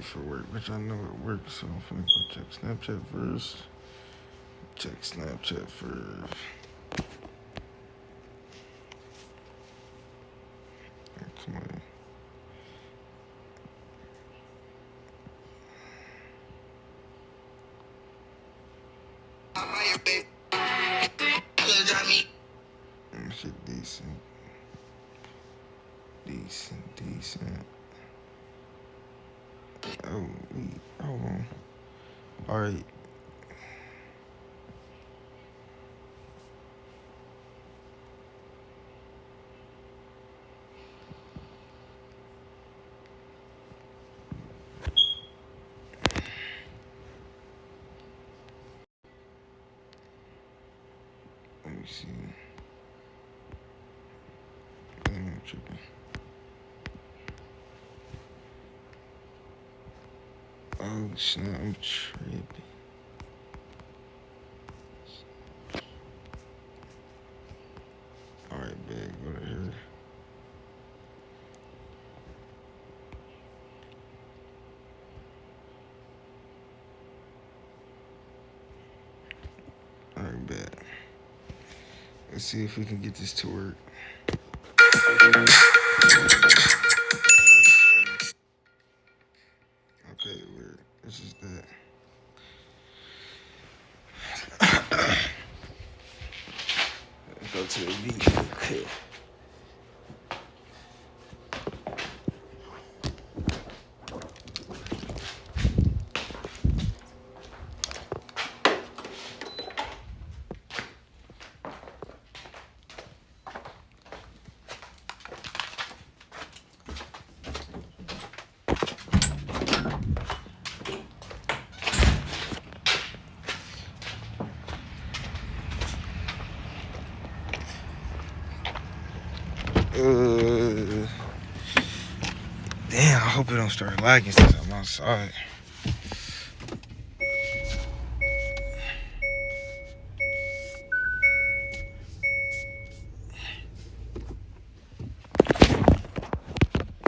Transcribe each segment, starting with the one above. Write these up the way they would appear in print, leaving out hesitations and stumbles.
for work, which I know it works, so I'm finna go check Snapchat first. Check Snapchat first. Come on. Shit decent. Oh, hold on. All right. Let me see. I'm tripping. Oh, snap, I'm tripping. Alright, big, go to here. Alright, bet. Let's see if we can get this to work. Okay, weird. This is that. Let's go to the video. Okay. Damn, I hope it don't start lagging since I'm outside.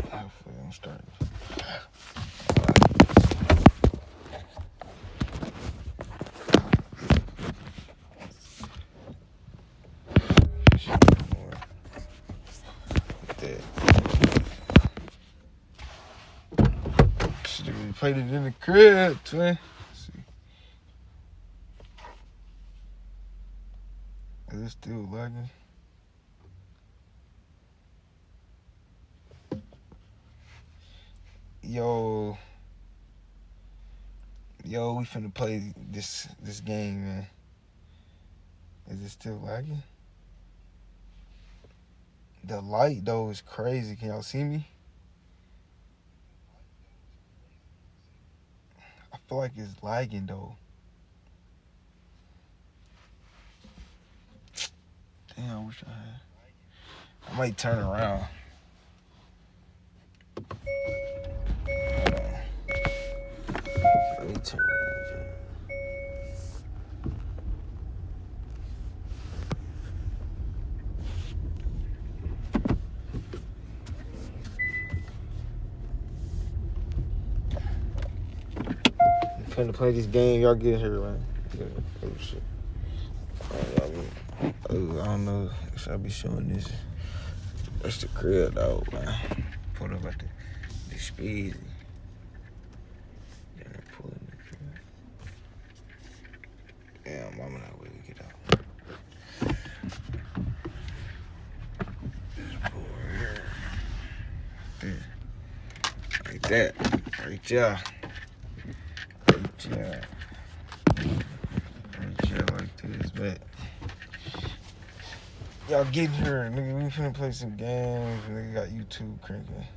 Hopefully it don't start. We played it in the crib, twin. See. Is it still lagging? Yo, we finna play this game, man. Is it still lagging? The light though is crazy. Can y'all see me? I feel like it's lagging though. Damn, I wish I had. I might turn around. Let me turn around. I'm finna play this game. Y'all get here, man. Oh, shit. I don't know if I'll be showing this. That's the crib, though, man. Put up at the speed. Then I pull in the crib. Yeah, I'm on that way to get out. Just pull right here. There. Like that. Right there. Right there. Right there like this, but y'all get here, nigga. We finna play some games. Nigga got YouTube cranking.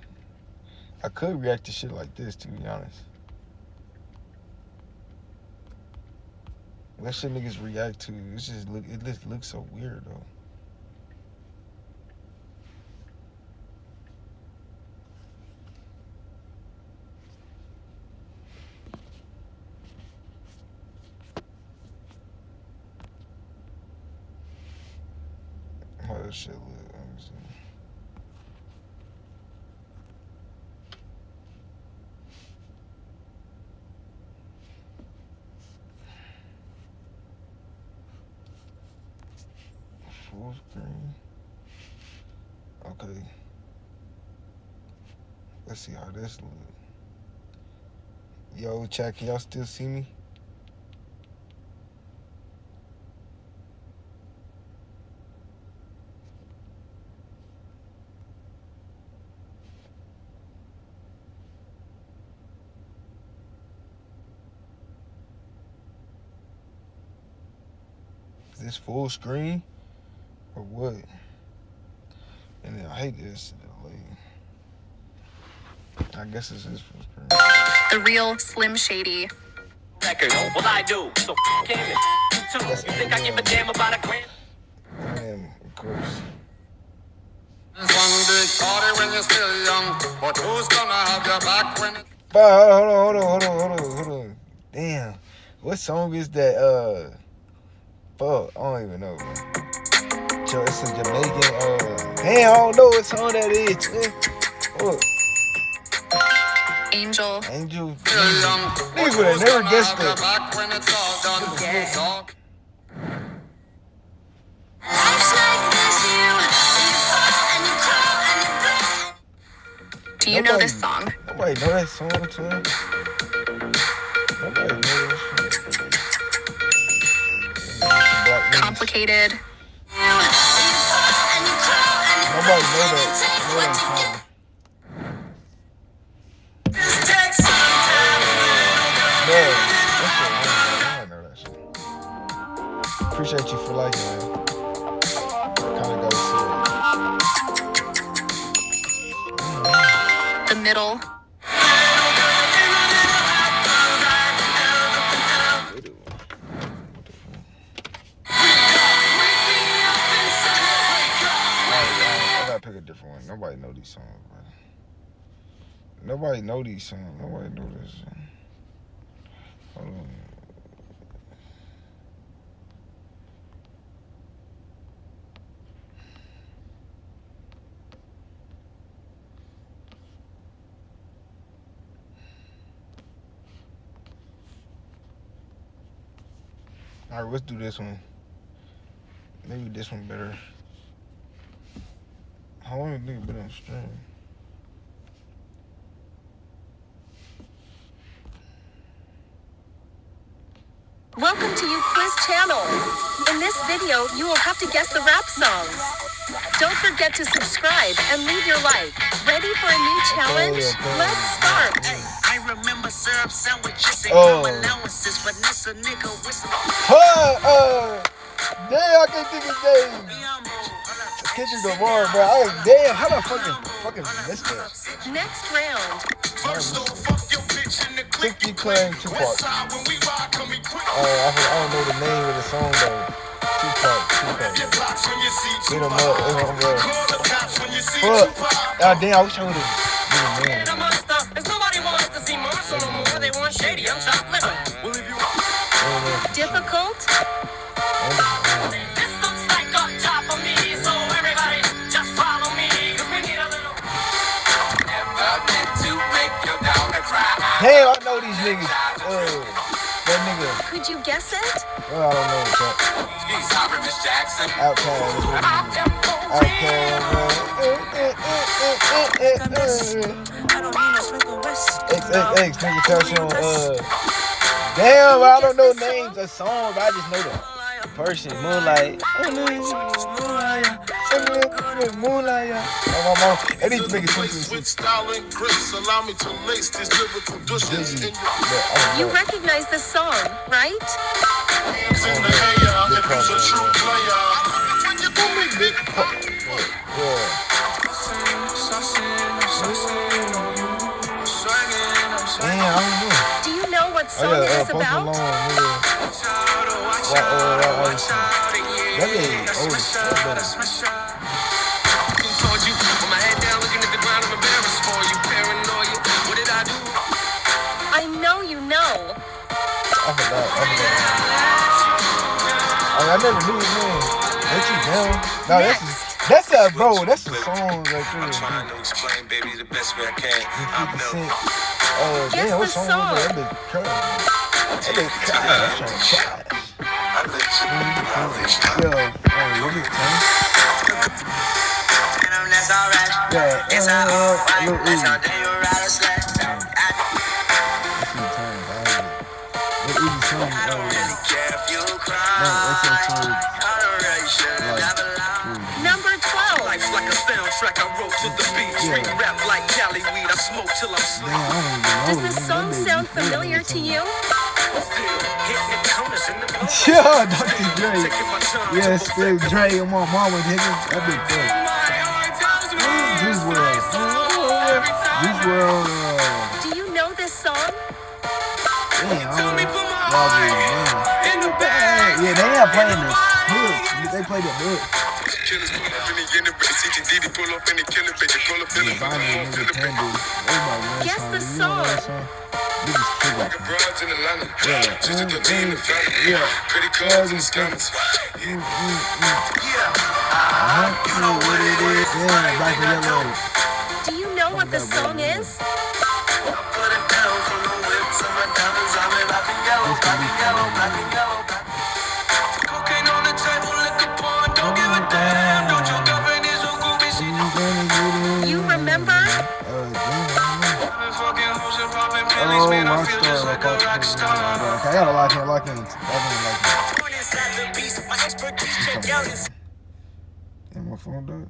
I could react to shit like this, to be honest. That shit niggas react to. It just looks so weird though. How that shit look? Let me see. full screen. Okay. Let's see how this looks. Yo, chat, can y'all still see me? Is this full screen or what? And then I hate this delay. I guess it's this full screen. The real Slim Shady. Record, what I do? So came it. You too. You think I give a damn about a grand? Damn, of course. One big party when you're still young, but who's gonna have your back when it... Hold on. Damn. What song is that? Fuck, I don't even know, man. It's a Jamaican, damn, I don't know what song that is. What? Angel. Niggas would have never guessed that. Do you know this song? Nobody know that song, too. Nobody know that song. Complicated. Nobody know that song. Appreciate you for liking it. Kinda gotta see The middle. I gotta pick a different one. Nobody know these songs, bro. Nobody know these songs. Nobody know this song. Hold on. All right, let's do this one. Maybe this one better. How long have nigga been on stream? Welcome to Quiz Channel. In this video, you will have to guess the rap songs. Don't forget to subscribe and leave your like. Ready for a new challenge? Let's start. I remember syrup sandwiches and allowances, but that's a nigga with some. Damn, I can't think of names. Kitchen the bar, bro. Damn, how the fucking missed that? Next round. 50 claim Tupac. I don't know the name of the song though. Tupac. Hit him up. Fuck. Damn, I wish I would've been a man. Difficult? This looks like on top of me, so everybody just follow me. 'Cause we need a little. Never meant to make your daughter cry. Damn, I know these niggas. That nigga. Could you guess it? Well, I don't know. Sorry, Miss Jackson. Outcast. XXX, nigga, touch on, damn, I don't know names of songs, I just know the person. Moonlight. Moonlight. I need to make it simple. With style and grace, allow me to lace these lyrical bushes in your You recognize this song, right? hands in the air. If he's a true player, when you go make big Damn, I don't know. Do you know what song it is about? That is old as fuck. Told you, with my head down, looking at the ground, I'm embarrassed for you. Paranoia, what did I do? I know you know. I forgot. I never knew his name. Let you down. No, that's a bro. That's a song right there. I'm trying to explain, baby, the best way I can. 50 Cent. Guess Damn, what the song song. was that? That bitch trash. That bitch trash. What is it? That's alright. Yeah, It's alright. Lil That's how Uzi. they you ride a sled. That's some time. Lil Uzi song. I don't really care if you cry. No, that's your song. I don't really should Like, never lie. Number 12. Life's like a soundtrack I wrote to the beat. Street rap like Cali weed. I smoke till I'm sleep. Damn, I don't even know. Does this song sound familiar to you? Still hitting the corners in the blow. Yeah, Dr. Dre. Taking my time Yeah, to still perfect Dre and my mama, nigga. That big thing. my heart tells me Juice it's WRLD. my soul every time. Juice WRLD. Do you know this song? Damn, Tell me put my y'all heart damn. in the bag. Yeah, they not playing this hood. They play the hood. Killers pull up in the unit, but CGD pull up in the killer bitch. Pull up in the Bonnie and nigga Tandy. Everybody knows Guess the You know that song. Niggas trigger. broads in Atlanta. Yeah. Just to the team, the family. Yeah. Pretty cars and scammers. You know what it is. Yeah, black and yellow. Do you know what the song is? Put it down from the whip to my diamonds. I'm in black and yellow, black and yellow, black and yellow. Cocaine on the table, liquor porn. Don't give a damn. Don't your girlfriend is a groupie. She You remember? been fucking hoes and popping pills. Man, I feel just like a rock star. I gotta lock in. Born inside the beast, my expertise check out his. And my phone died.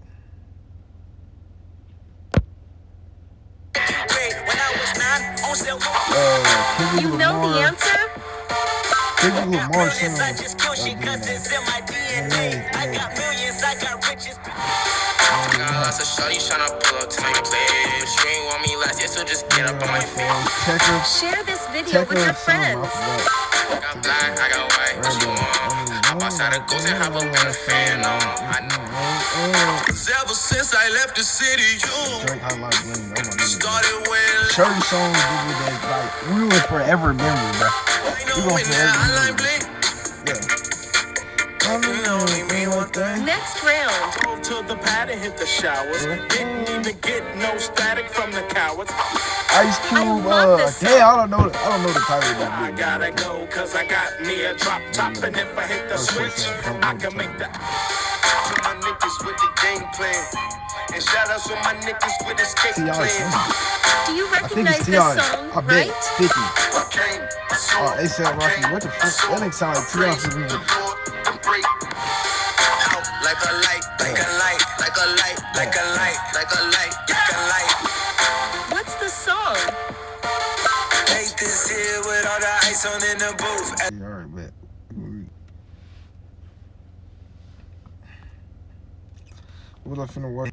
grade. When I was 9, on sale. Kendrick You know Lamar. the answer? Kendrick Lamar Millions, I song. just kill shit 'cause it's in my DNA. I got millions, I got riches. So shawty tryna pull up to my place. But you ain't want me last year, so just get up on my feet. Tekka. Share this video with your Tekka song. I friends. forgot. I got black, I got white, what you want? Hop outside the ghost and hop up in a fan on. I know. Ever since I left the city, you Drake highlight bling. Oh my nigga. started wearing Certain songs, nigga, that like we will forever remember, bro. We gonna forever remember. Yeah. only mean one thing. Next round. Drove to the pad and hit the showers. Didn't even get no static from the cowards. Ice Cube. I love this song. Damn, I don't know the title of that I video. gotta go, cause I got me a drop top. And if I hit the switch, I can make that. To my niggas with the game plan. And shout out to my niggas with the skate T.I. plan. Do you I think recognize it's this T.I. song, I bet right? 50. I came, I saw, Oh, A$AP Rocky. What the fuck? That nigga sound like T.I. for me. Out like a light, like a light, like a light, like a light, like a light, like a light. What's the song? Take this here with all the ice on in the booth. Yeah, all right, bet. What I finna watch?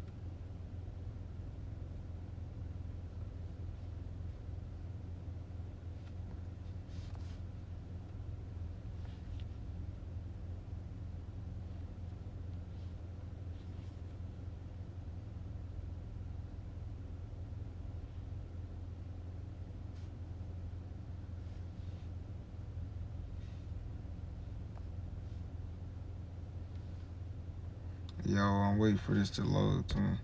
Yo, I'm waiting for this to load to me.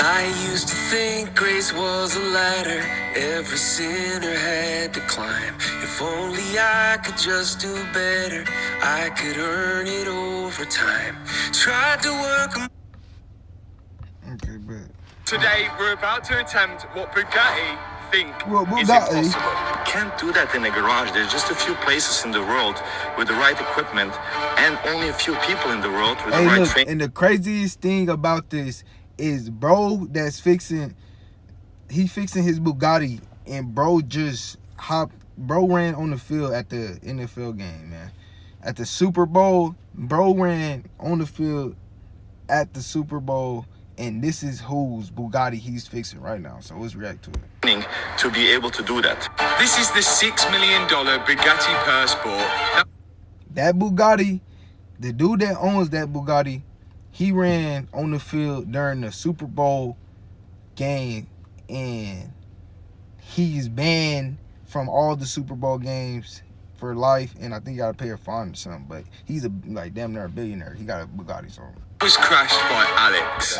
I used to think grace was a ladder every sinner had to climb. If only I could just do better, I could earn it over time. Tried to work. Okay, but Today, we're about to attempt what Bugatti think Well, is Bugatti. impossible. Can't do that in a garage. There's just a few places in the world with the right equipment and only a few people in the world with the hey, right look, training. and the craziest thing about this is bro that's fixing his Bugatti, and bro ran on the field at the NFL game, man. At the Super Bowl, bro ran on the field at the Super Bowl, and this is whose Bugatti he's fixing right now. So let's react to it. To be able to do that. This is the $6 million Bugatti Persport. That Bugatti, the dude that owns that Bugatti, he ran on the field during the Super Bowl game, and he's banned from all the Super Bowl games for life, and I think you gotta pay a fine or something. But he's like damn near a billionaire. He got a Bugatti, so. Was crashed by Alex.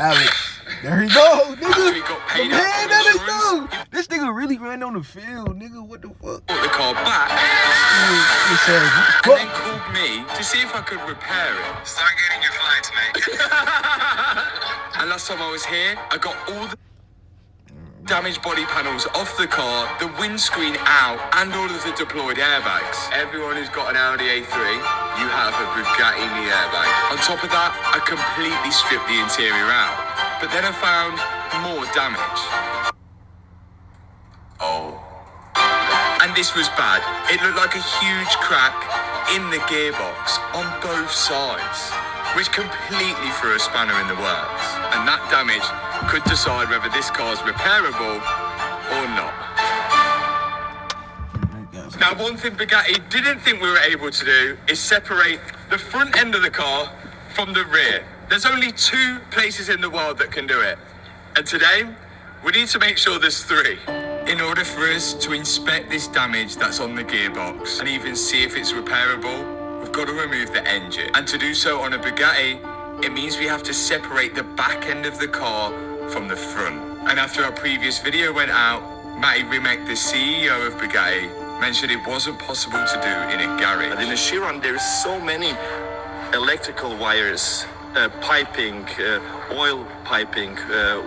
There he go, nigga. After he got paid out for insurance, he This nigga really ran on the field, nigga. What the fuck? brought the car back He said, and then called me to see if I could repair it. Start getting your flights, mate. And last time I was here, I got all the damaged body panels off the car, the windscreen out, and all of the deployed airbags. Everyone who's got an Audi A3, you have a Bugatti in the airbag. On top of that, I completely stripped the interior out. But then I found more damage. Oh. And this was bad. It looked like a huge crack in the gearbox on both sides, which completely threw a spanner in the works. And that damage could decide whether this car's repairable or not. Now, one thing Bugatti didn't think we were able to do is separate the front end of the car from the rear. There's only 2 places in the world that can do it. And today, we need to make sure there's 3. In order for us to inspect this damage that's on the gearbox and even see if it's repairable, we've got to remove the engine. And to do so on a Bugatti, it means we have to separate the back end of the car from the front. And after our previous video went out, Matty Rimek, the CEO of Bugatti, mentioned it wasn't possible to do in a garage. But in a Chiron, there's so many electrical wires, piping, oil piping,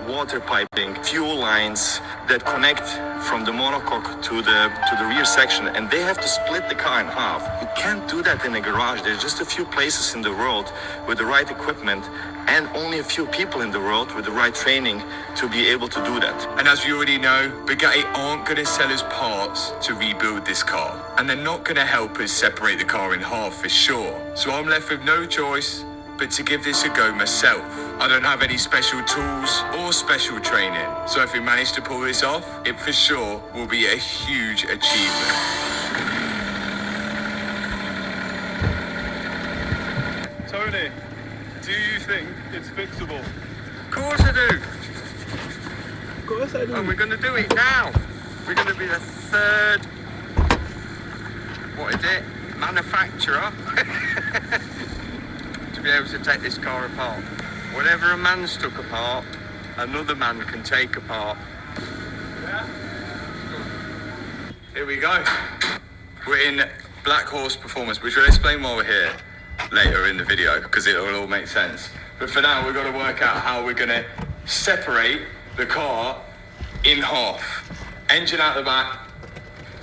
water piping, fuel lines that connect from the monocoque to the rear section, and they have to split the car in half. You can't do that in a garage. There's just a few places in the world with the right equipment and only a few people in the world with the right training to be able to do that. And as we already know, Bugatti aren't going to sell us parts to rebuild this car. And they're not going to help us separate the car in half for sure. So I'm left with no choice but to give this a go myself. I don't have any special tools or special training. So if we manage to pull this off, it for sure will be a huge achievement. Tony, do you think it's fixable? Of course I do. Of course I do. And we're going to do it now. We're going to be the 3rd, what is it, manufacturer to be able to take this car apart. Whatever a man's took apart, another man can take apart. Here we go. We're in Black Horse Performance, which we'll explain while we're here later in the video, because it'll all make sense. But for now, we've got to work out how we're going to separate the car in half. Engine out the back,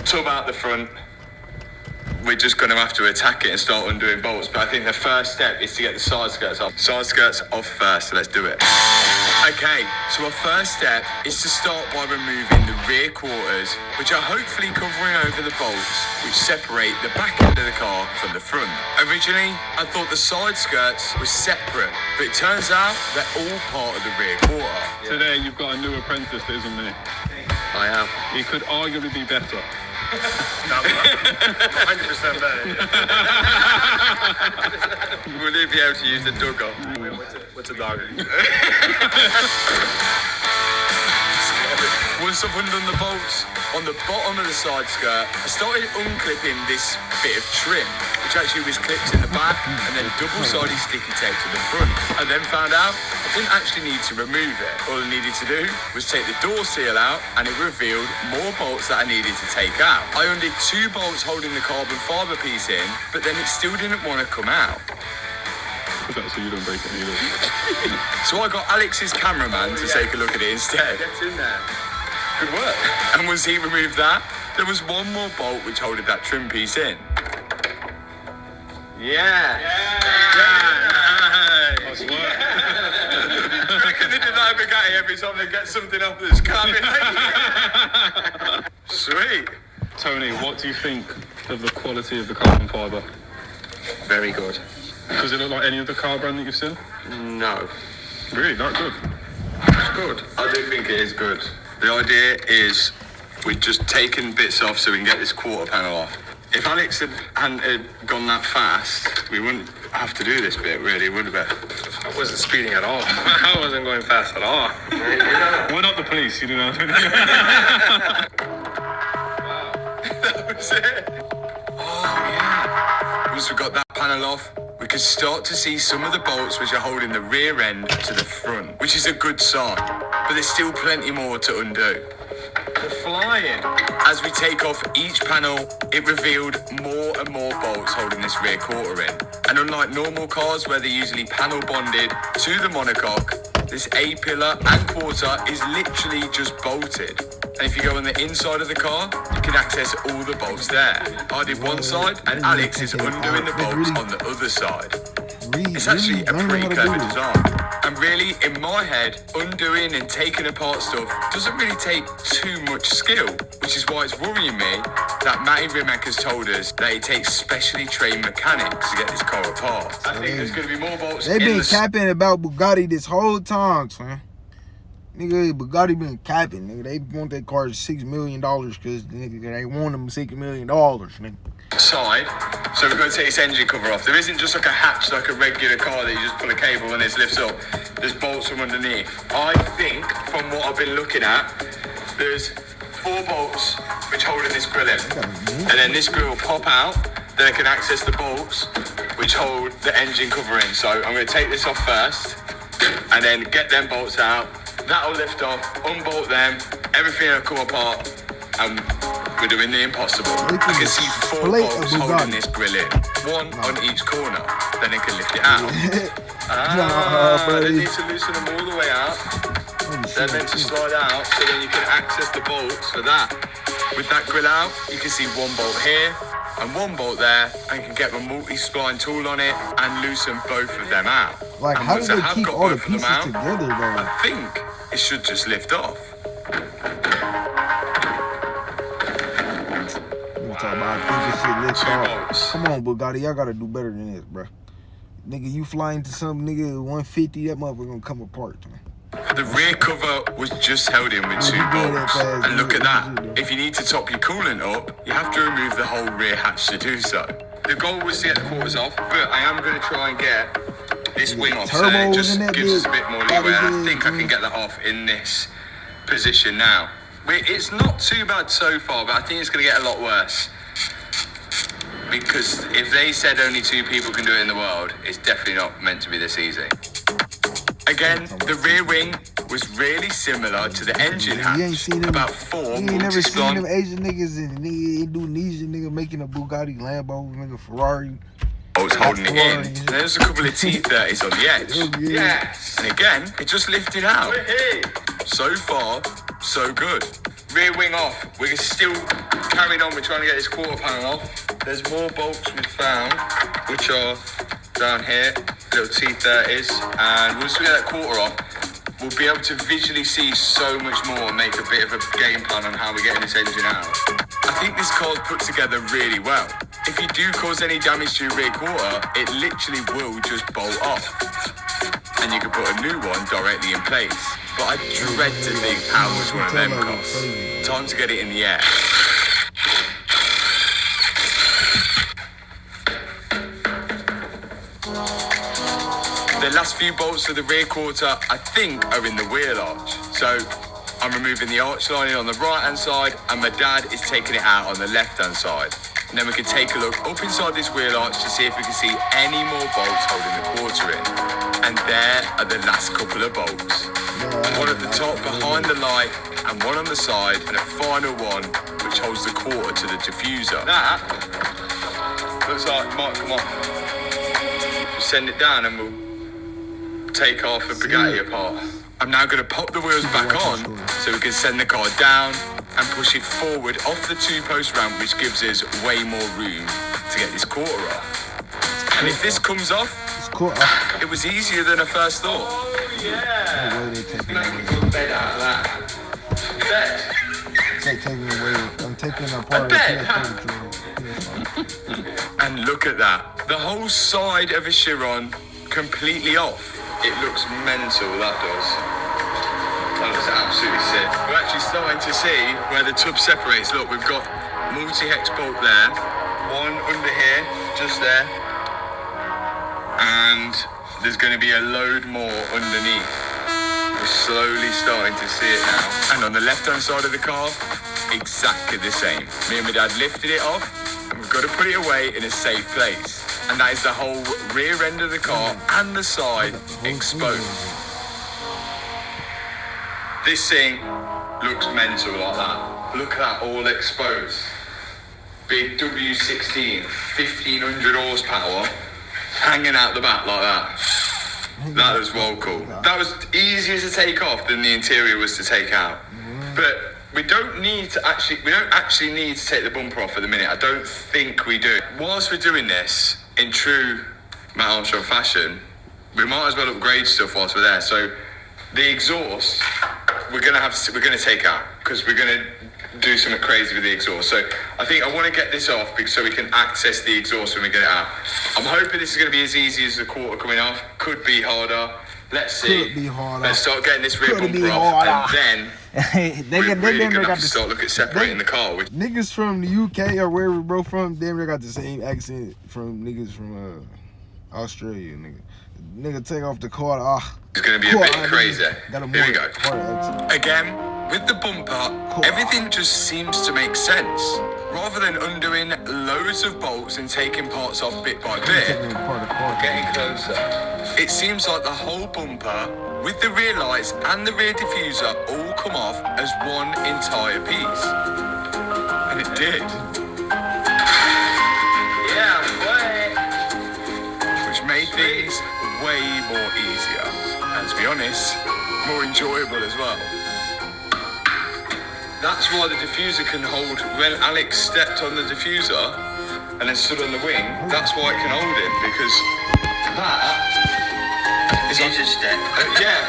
tub out the front. We're just going to have to attack it and start undoing bolts. But I think the first step is to get the side skirts off. Side skirts off first, so let's do it. Okay, so our first step is to start by removing the rear quarters, which are hopefully covering over the bolts, which separate the back end of the car from the front. Originally, I thought the side skirts were separate, but it turns out they're all part of the rear quarter. Today you've got a new apprentice that isn't me. I have. He could arguably be better. 100% better. Will you be able to use the dugger? What's a dog? Once once I've undone the bolts on the bottom of the side skirt, I started unclipping this bit of trim, which actually was clipped in the back and then double-sided sticky tape to the front. I then found out I didn't actually need to remove it. All I needed to do was take the door seal out, and it revealed more bolts that I needed to take out. I undid 2 bolts holding the carbon fibre piece in, but then it still didn't want to come out. So you don't break it either. So I got Alex's cameraman to take a look at it instead. Gets in there. Good work. And once he removed that, there was one more bolt which holded that trim piece in. Yeah. Nice work. I reckon they did that at Bugatti every time they get something off this cabin. Sweet. Tony, what do you think of the quality of the carbon fibre? Very good. Does it look like any other car brand that you've seen? No. Really, not good. It's good. I do think it is good. The idea is we've just taken bits off so we can get this quarter panel off. If Alex hadn't gone that fast, we wouldn't have to do this bit, really, would we? I wasn't speeding at all. I wasn't going fast at all. We're not the police, you know. That was it. Oh, yeah. Once we got that panel off, we could start to see some of the bolts which are holding the rear end to the front, which is a good sign, but there's still plenty more to undo. We're flying. As we take off each panel, it revealed more and more bolts holding this rear quarter in. And unlike normal cars where they're usually panel bonded to the monocoque, this A-pillar and quarter is literally just bolted. And if you go on the inside of the car, you can access all the bolts there. I did one side and Alex is undoing the bolts on the other side. It's actually a pretty clever design. And really, in my head, undoing and taking apart stuff doesn't really take too much skill, which is why it's worrying me that Matty Rimac has told us that it takes specially trained mechanics to get this car apart. I think there's going to be more bolts. They been capping about Bugatti this whole time, son. Nigga, Bugatti been capping, nigga. They want their cars $6 million because nigga they want them $6 million, nigga. Side, so we're going to take this engine cover off. There isn't just like a hatch like a regular car that you just pull a cable and it lifts up. There's bolts from underneath. I think, from what I've been looking at, there's 4 bolts which hold in this grill in. And then this grill will pop out, then I can access the bolts which hold the engine cover in. So I'm going to take this off first and then get them bolts out. That'll lift off, unbolt them, everything will come apart, and we're doing the impossible. I can see 4 bolts holding this grill in, 1 on each corner, then it can lift it out. They need to loosen them all the way out, they're meant to slide out, so then you can access the bolts for that. With that grill out, you can see 1 bolt here, and 1 bolt there, and you can get the multi-spline tool on it and loosen both of them out. Like, and how do they keep all the pieces out, together, though? I think it should just lift off. Come on, Bugatti, y'all gotta do better than this, bro. Nigga, you flying to some nigga 150, that motherfucker gonna come apart, man. The rear cover was just held in with 2 bolts. And look at that. If you need to top your coolant up, you have to remove the whole rear hatch to do so. The goal was to get the quarters off, but I am going to try and get this wing off, so it just gives us a bit more leeway. And I think I can get that off in this position now. It's not too bad so far, but I think it's going to get a lot worse. Because if they said only 2 people can do it in the world, it's definitely not meant to be this easy. Again, the rear wing was really similar to the engine hatch. You ain't seen them, about 4 you ain't never seen them multi-spline Asian niggas in Indonesia nigga making a Bugatti, Lambo, nigga, Ferrari. bolts holding it in. And there's a couple of T30s on the edge. Yes. And again, it just lifted out. So far, so good. Rear wing off. We're still carrying on. We're trying to get this quarter panel off. There's more bolts we've found, which are down here, little T30s. And once we get that quarter off, we'll be able to visually see so much more and make a bit of a game plan on how we're getting this engine out. I think this car's put together really well. If you do cause any damage to your rear quarter, it literally will just bolt off. And you can put a new one directly in place. But I dread to think how much one of them costs. Time to get it in the air. The last few bolts for the rear quarter, I think, are in the wheel arch. So I'm removing the arch lining on the right-hand side, and my dad is taking it out on the left-hand side. And then we can take a look up inside this wheel arch to see if we can see any more bolts holding the quarter in. And there are the last couple of bolts. One at the top behind the light, and one on the side, and a final one which holds the quarter to the diffuser. That looks like it might come off. We'll send it down and we'll take half the Bugatti apart. I'm now going to pop the wheels back on so we can send the car down and push it forward off the two-post ramp, which gives us way more room to get this quarter off. And if this comes off, it was easier than I first thought. Oh, yeah! Make a good bed out of that. Bed? It's like taking away, I'm taking apart a bed? And look at that. The whole side of a Chiron completely off. It looks mental, that does. That looks absolutely sick. We're actually starting to see where the tub separates. Look, we've got multi-hex bolt there, one under here, just there, and there's going to be a load more underneath. We're slowly starting to see it now. And on the left-hand side of the car, exactly the same. Me and my dad lifted it off, and we've got to put it away in a safe place. And that is the whole rear end of the car and the side exposed. This thing looks mental like that. Look at that, all exposed. Big W16, 1500 horsepower, hanging out the back like that. That was well cool. That was easier to take off than the interior was to take out. But we don't actually need to take the bumper off at the minute. I don't think we do. Whilst we're doing this, in true Matt Armstrong fashion, we might as well upgrade stuff whilst we're there. So the exhaust, we're gonna take out because we're gonna do something crazy with the exhaust. So I think I want to get this off so we can access the exhaust when we get it out. I'm hoping this is going to be as easy as the quarter coming off. Could be harder. Let's see. Could be harder. Let's start getting this rear bumper off, and then we're really going to have to start looking at separating the car. Niggas from the UK or wherever bro from, damn near got the same accent from niggas from Australia. Nigga take off the car. It's going to be a bit crazy. Here we go. Again, with the bumper, everything just seems to make sense. Rather than undoing loads of bolts and taking parts off bit by bit, getting closer, it seems like the whole bumper, with the rear lights and the rear diffuser, all come off as one entire piece. And it did. Yeah, which made things way more easier. And to be honest, more enjoyable as well. That's why the diffuser can hold. When Alex stepped on the diffuser and then stood on the wing, that's why it can hold it, because that is a step. Yeah,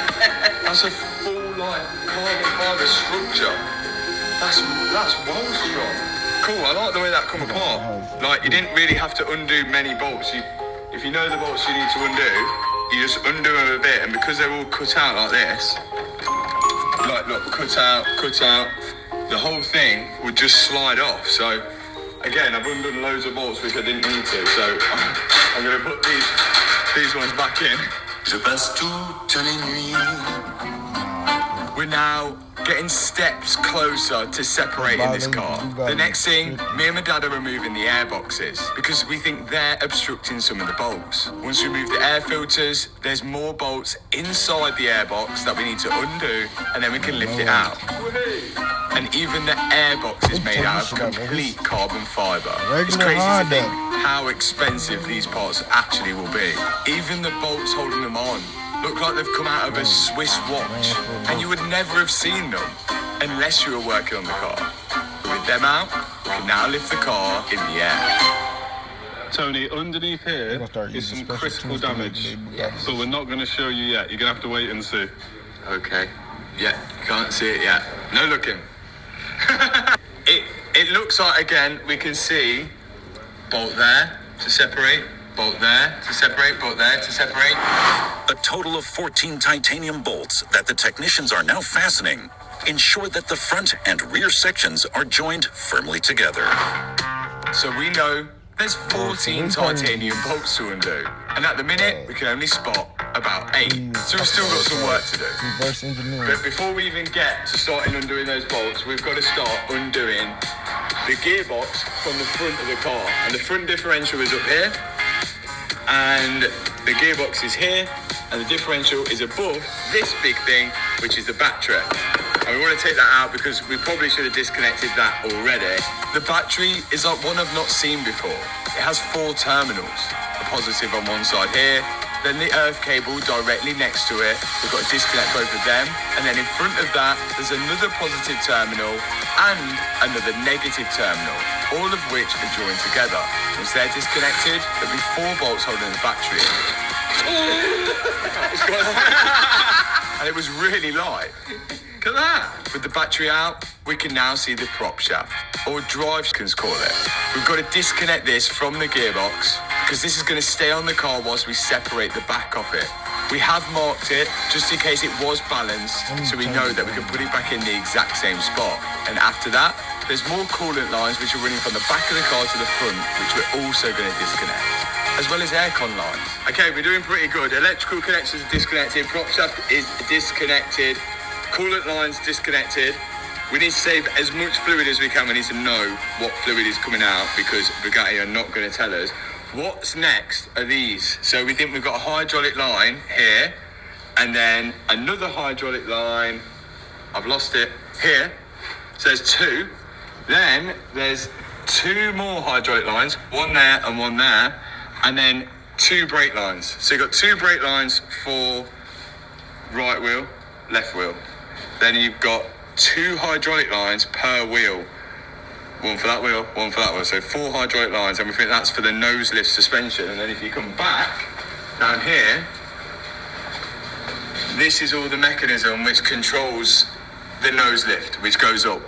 that's a full carbon fibre structure. That's well strong. Cool. I like the way that come apart. Like, you didn't really have to undo many bolts. If you know the bolts you need to undo, you just undo them a bit, and because they're all cut out like this, like look, cut out. The whole thing would just slide off. So again, I've undone loads of bolts which I didn't need to. So I'm going to put these ones back in. We're now getting steps closer to separating this car. The next thing, me and my dad are removing the air boxes because we think they're obstructing some of the bolts. Once we remove the air filters, there's more bolts inside the air box that we need to undo, and then we can lift it out. And even the air box is made out of complete carbon fibre. It's crazy to think how expensive these parts actually will be. Even the bolts holding them on look like they've come out of a Swiss watch, and you would never have seen them unless you were working on the car. With them out, we can now lift the car in the air. Tony, underneath here is some critical damage, but we're not going to show you yet. You're going to have to wait and see. Okay. Yeah, can't see it yet. No looking. It looks like, again, we can see bolt there to separate, bolt there to separate, bolt there to separate. A total of 14 titanium bolts that the technicians are now fastening ensure that the front and rear sections are joined firmly together. So we know There's 14 titanium bolts to undo, and at the minute we can only spot about 8, so we've still got some work to do. Reverse engineering. But before we even get to starting undoing those bolts, we've got to start undoing the gearbox from the front of the car. And the front differential is up here, and the gearbox is here, and the differential is above this big thing, which is the battery. And we want to take that out because we probably should have disconnected that already. The battery is like one I've not seen before. It has 4 terminals, a positive on one side here, then the earth cable directly next to it. We've got to disconnect both of them, and then in front of that there's another positive terminal and another negative terminal, all of which are joined together. Once they're disconnected, there'll be 4 bolts holding the battery in. And it was really light. Look at that. With the battery out, we can now see the prop shaft, or drive, you can call it. We've got to disconnect this from the gearbox because this is going to stay on the car whilst we separate the back of it. We have marked it just in case it was balanced, so we know that we can put it back in the exact same spot. And after that, there's more coolant lines which are running from the back of the car to the front, which we're also going to disconnect, as well as aircon lines. Okay, we're doing pretty good. Electrical connections are disconnected, prop shaft is disconnected, coolant lines disconnected. We need to save as much fluid as we can. We need to know what fluid is coming out because Bugatti are not going to tell us. What's next are these. So we think we've got a hydraulic line here, and then another hydraulic line, I've lost it, here. So there's 2. Then there's 2 more hydraulic lines, one there and one there, and then 2 brake lines. So you've got 2 brake lines for right wheel, left wheel. Then you've got 2 hydraulic lines per wheel. One for that wheel, one for that wheel. So 4 hydraulic lines, and we think that's for the nose lift suspension. And then if you come back down here, this is all the mechanism which controls the nose lift, which goes up.